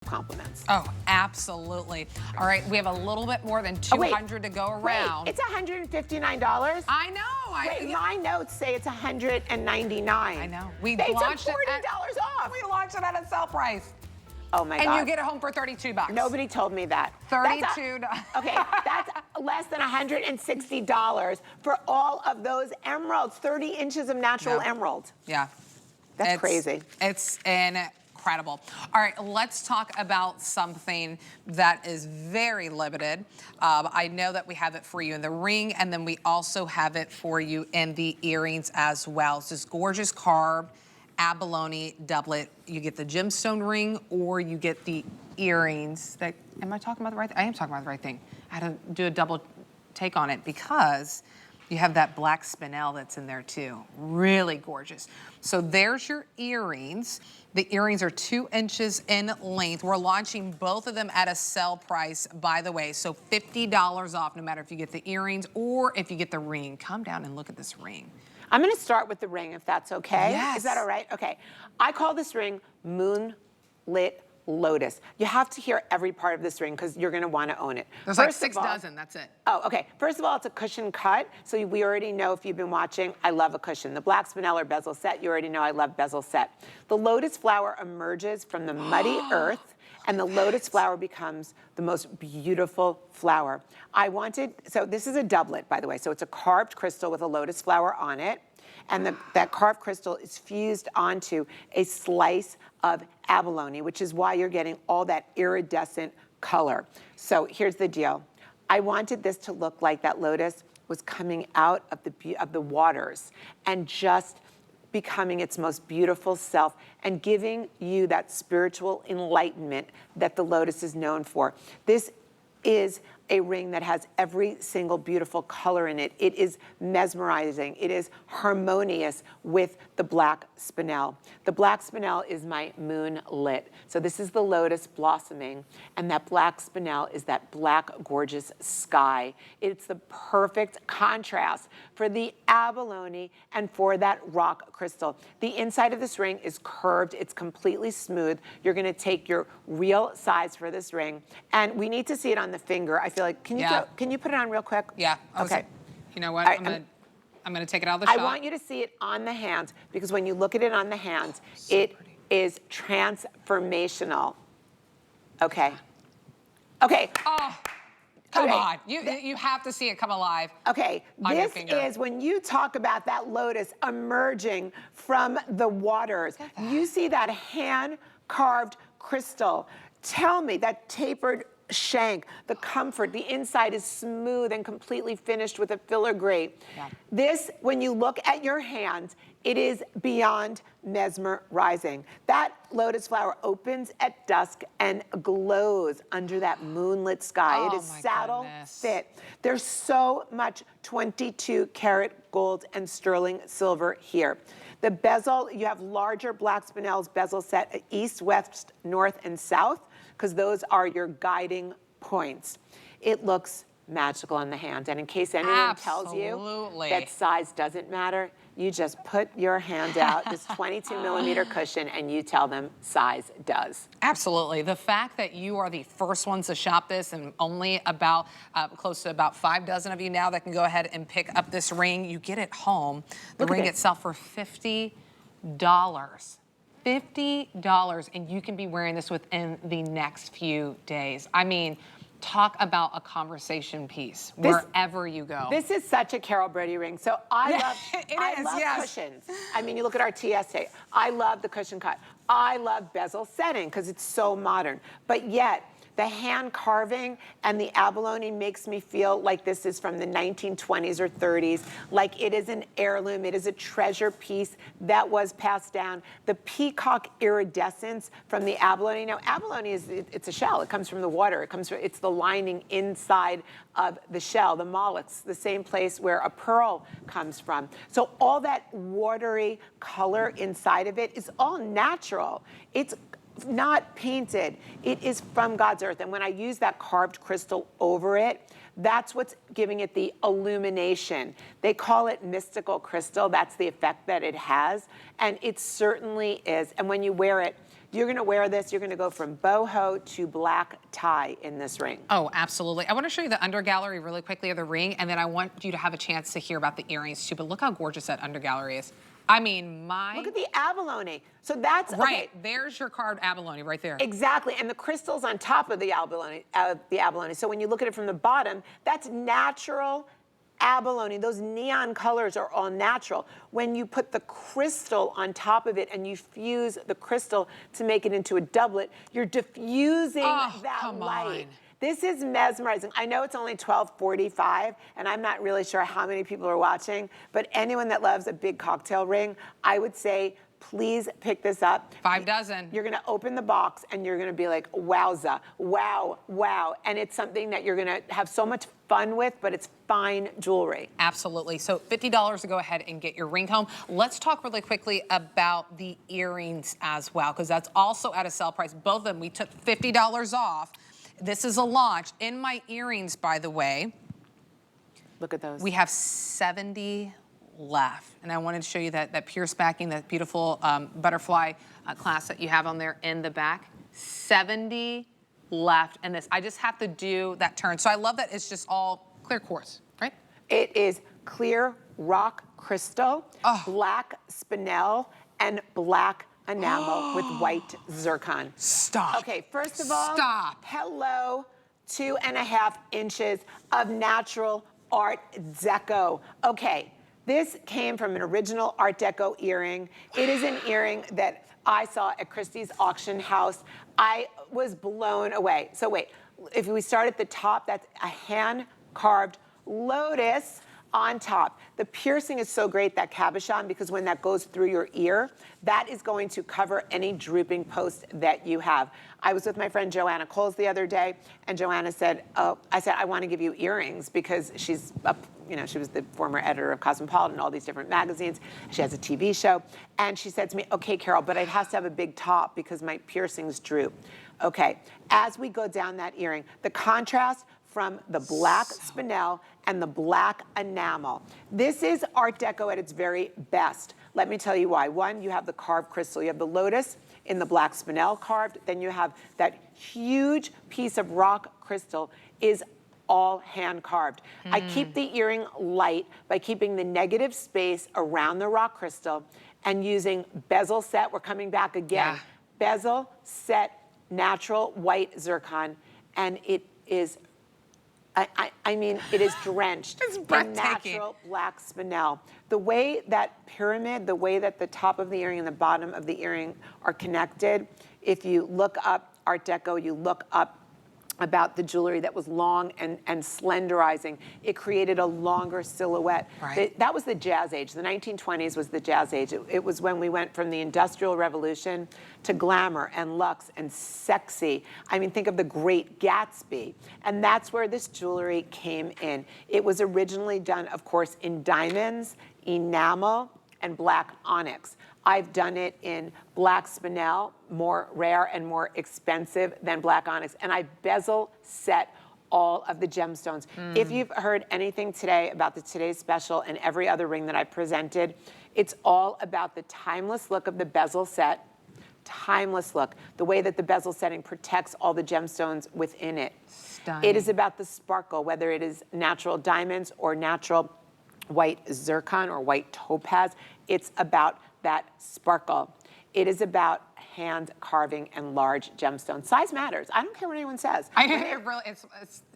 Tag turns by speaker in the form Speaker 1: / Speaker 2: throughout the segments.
Speaker 1: compliments.
Speaker 2: Oh, absolutely. All right, we have a little bit more than 200 to go around.
Speaker 1: Wait, it's $159?
Speaker 2: I know.
Speaker 1: Wait, my notes say it's $199.
Speaker 2: I know.
Speaker 1: They took $40 off.
Speaker 2: We launched it at a sell price.
Speaker 1: Oh my God.
Speaker 2: And you get it home for $32.
Speaker 1: Nobody told me that.
Speaker 2: $32.
Speaker 1: Okay, that's less than $160 for all of those emeralds, 30 inches of natural emerald.
Speaker 2: Yeah.
Speaker 1: That's crazy.
Speaker 2: It's incredible. All right, let's talk about something that is very limited. I know that we have it for you in the ring, and then we also have it for you in the earrings as well. It's this gorgeous carved abalone doublet. You get the gemstone ring, or you get the earrings. Am I talking about the right thing? I am talking about the right thing. I had to do a double take on it because you have that black spinel that's in there too. Really gorgeous. So there's your earrings. The earrings are 2 inches in length. We're launching both of them at a sell price, by the way. So $50 off, no matter if you get the earrings or if you get the ring. Come down and look at this ring.
Speaker 1: I'm gonna start with the ring, if that's okay.
Speaker 2: Yes.
Speaker 1: Is that all right? Okay. I call this ring Moonlit Lotus. You have to hear every part of this ring because you're gonna wanna own it.
Speaker 2: There's like 6 dozen, that's it.
Speaker 1: Oh, okay. First of all, it's a cushion cut. So we already know, if you've been watching, I love a cushion. The black spinel or bezel set, you already know I love bezel set. The lotus flower emerges from the muddy earth, and the lotus flower becomes the most beautiful flower. So this is a doublet, by the way. So it's a carved crystal with a lotus flower on it. And that carved crystal is fused onto a slice of abalone, which is why you're getting all that iridescent color. So here's the deal. I wanted this to look like that lotus was coming out of the waters and just becoming its most beautiful self and giving you that spiritual enlightenment that the lotus is known for. This is a ring that has every single beautiful color in it. It is mesmerizing. It is harmonious with the black spinel. The black spinel is my moonlit. So this is the lotus blossoming, and that black spinel is that black, gorgeous sky. It's the perfect contrast for the abalone and for that rock crystal. The inside of this ring is curved. It's completely smooth. You're gonna take your real size for this ring, and we need to see it on the finger. I feel like, can you put it on real quick?
Speaker 2: Yeah.
Speaker 1: Okay.
Speaker 2: You know what? I'm gonna take it out of the shot.
Speaker 1: I want you to see it on the hands, because when you look at it on the hands, it is transformational. Okay. Okay.
Speaker 2: Oh, come on. You have to see it come alive.
Speaker 1: Okay, this is when you talk about that lotus emerging from the waters. You see that hand-carved crystal. Tell me, that tapered shank, the comfort, the inside is smooth and completely finished with a filigree. Yeah. This, when you look at your hands, it is beyond mesmerizing. That lotus flower opens at dusk and glows under that moonlit sky. It is saddle fit. There's so much 22 karat gold and sterling silver here. The bezel, you have larger black spinels bezel set east, west, north, and south, because those are your guiding points. It looks magical in the hand. And in case anyone tells you that size doesn't matter, you just put your hand out, this 22 millimeter cushion, and you tell them size does.
Speaker 2: Absolutely. The fact that you are the first ones to shop this, and only about close to about 5 dozen of you now that can go ahead and pick up this ring. You get it home, the ring itself, for $50. $50, and you can be wearing this within the next few days. I mean, talk about a conversation piece wherever you go.
Speaker 1: This is such a Carol Brody ring. So I love cushions. I mean, you look at our TSA. I love the Cushioncut. I love bezel setting because it's so modern. But yet, the hand carving and the abalone makes me feel like this is from the 1920s or 30s, like it is an heirloom, it is a treasure piece that was passed down. The peacock iridescence from the abalone. Now, abalone it's a shell. It comes from the water. It's the lining inside of the shell, the mollusks, the same place where a pearl comes from. So all that watery color inside of it is all natural. It's not painted. It is from God's earth. And when I use that carved crystal over it, that's what's giving it the illumination. They call it mystical crystal. That's the effect that it has. And it certainly is. And when you wear it, You're gonna wear this, you're gonna go from boho to black tie in this ring.
Speaker 2: Oh, absolutely. I want to show you the under gallery really quickly of the ring, and then I want you to have a chance to hear about the earrings too. But look how gorgeous that under gallery is. I mean,
Speaker 1: Look at the abalone. So that's,
Speaker 2: right,
Speaker 1: okay.
Speaker 2: there's your carved abalone right there.
Speaker 1: Exactly, and the crystals on top of the abalone. So when you look at it from the bottom, that's natural abalone. Those neon colors are all natural. When you put the crystal on top of it and you fuse the crystal to make it into a doublet, you're diffusing that light. This is mesmerizing. I know it's only $12.45, and I'm not really sure how many people are watching, but anyone that loves a big cocktail ring, I would say, please pick this up.
Speaker 2: 5 dozen.
Speaker 1: You're gonna open the box and you're gonna be like, wowza, wow, wow. And it's something that you're gonna have so much fun with, but it's fine jewelry.
Speaker 2: Absolutely. So $50 to go ahead and get your ring home. Let's talk really quickly about the earrings as well, because that's also at a sale price. Both of them, we took $50 off. This is a launch. In my earrings, by the way,
Speaker 1: look at those.
Speaker 2: We have 70 left. And I wanted to show you that pierced backing, that beautiful butterfly clasp that you have on there in the back. 70 left in this. I just have to do that turn. So I love that it's just all clear quartz, right?
Speaker 1: It is clear rock crystal, black spinel, and black enamel with white zircon.
Speaker 2: Stop.
Speaker 1: Okay, first of all,
Speaker 2: stop.
Speaker 1: Hello, 2.5 inches of natural Art Deco. Okay. This came from an original Art Deco earring. It is an earring that I saw at Christie's auction house. I was blown away. So wait, if we start at the top, that's a hand-carved lotus on top. The piercing is so great, that cabochon, because when that goes through your ear, that is going to cover any drooping post that you have. I was with my friend Joanna Coles the other day, and Joanna said, I said, I want to give you earrings, because she's she was the former editor of Cosmopolitan, all these different magazines. She has a TV show. And she said to me, okay, Carol, but it has to have a big top because my piercings droop. Okay, as we go down that earring, the contrast from the black spinel and the black enamel. This is Art Deco at its very best. Let me tell you why. One, you have the carved crystal. You have the lotus in the black spinel carved. Then you have that huge piece of rock crystal is all hand carved. I keep the earring light by keeping the negative space around the rock crystal and using bezel set. We're coming back again. Bezel set, natural white zircon, and it is, I mean, it is drenched in natural black spinel. The way that pyramid, the way that the top of the earring and the bottom of the earring are connected, if you look up Art Deco, you look up about the jewelry that was long and slenderizing. It created a longer silhouette.
Speaker 2: Right.
Speaker 1: That was the jazz age. The 1920s was the jazz age. It was when we went from the Industrial Revolution to glamour and luxe and sexy. I mean, think of the Great Gatsby. And that's where this jewelry came in. It was originally done, of course, in diamonds, enamel, and black onyx. I've done it in black spinel, more rare and more expensive than black onyx. And I bezel set all of the gemstones. If you've heard anything today about the Today's Special and every other ring that I presented, it's all about the timeless look of the bezel set, timeless look, the way that the bezel setting protects all the gemstones within it.
Speaker 2: Stunning.
Speaker 1: It is about the sparkle, whether it is natural diamonds or natural white zircon or white topaz. It's about that sparkle. It is about hand carving and large gemstones. Size matters. I don't care what anyone says.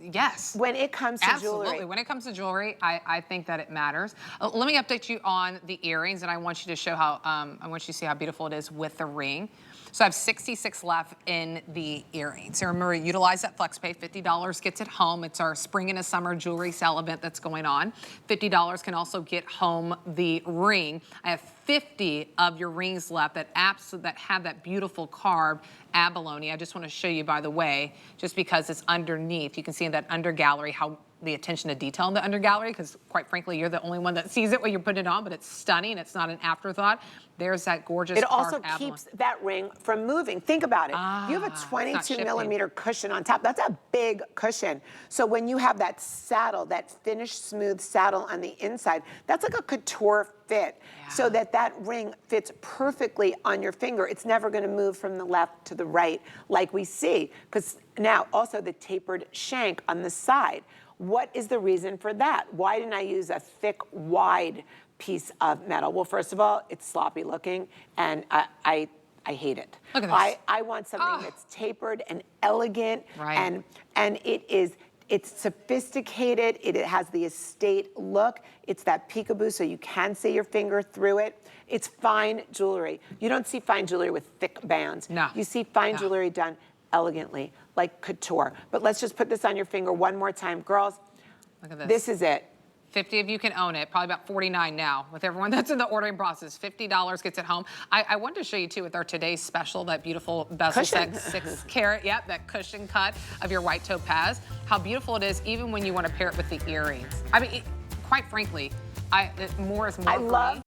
Speaker 2: Yes.
Speaker 1: When it comes to
Speaker 2: Absolutely.
Speaker 1: jewelry.
Speaker 2: When it comes to jewelry, I think that it matters. Let me update you on the earrings, and I want you to show how, I want you to see how beautiful it is with the ring. So I have 66 left in the earrings. So remember, utilize that FlexPay. $50 gets it home. It's our spring and a summer jewelry sale event that's going on. $50 can also get home the ring. I have 50 of your rings left that have that beautiful carved abalone. I just want to show you, by the way, just because it's underneath. You can see in that under gallery how the attention to detail in the undergallery, because quite frankly, you're the only one that sees it when you're putting it on, but it's stunning. It's not an afterthought. There's that gorgeous
Speaker 1: It also
Speaker 2: carved abalone.
Speaker 1: keeps that ring from moving. Think about it. You have a
Speaker 2: it's not
Speaker 1: 22
Speaker 2: shifting.
Speaker 1: millimeter cushion on top. That's a big cushion. So when you have that saddle, that finished smooth saddle on the inside, that's like a couture fit. So that ring fits perfectly on your finger. It's never going to move from the left to the right like we see. Because now also the tapered shank on the side. What is the reason for that? Why didn't I use a thick, wide piece of metal? Well, first of all, it's sloppy looking, and I hate it.
Speaker 2: Look at this.
Speaker 1: I want something that's tapered and elegant, and it's sophisticated. It has the estate look. It's that peekaboo, so you can see your finger through it. It's fine jewelry. You don't see fine jewelry with thick bands.
Speaker 2: No.
Speaker 1: You see fine jewelry done elegantly, like couture. But let's just put this on your finger one more time. Girls,
Speaker 2: look at this.
Speaker 1: This is it.
Speaker 2: 50 of you can own it, probably about 49 now with everyone that's in the ordering process. $50 gets it home. I wanted to show you too with our today's special, that beautiful bezel set, 6 carat, that cushion cut of your white topaz. How beautiful it is, even when you want to pair it with the earrings. I mean, quite frankly, more is more for me.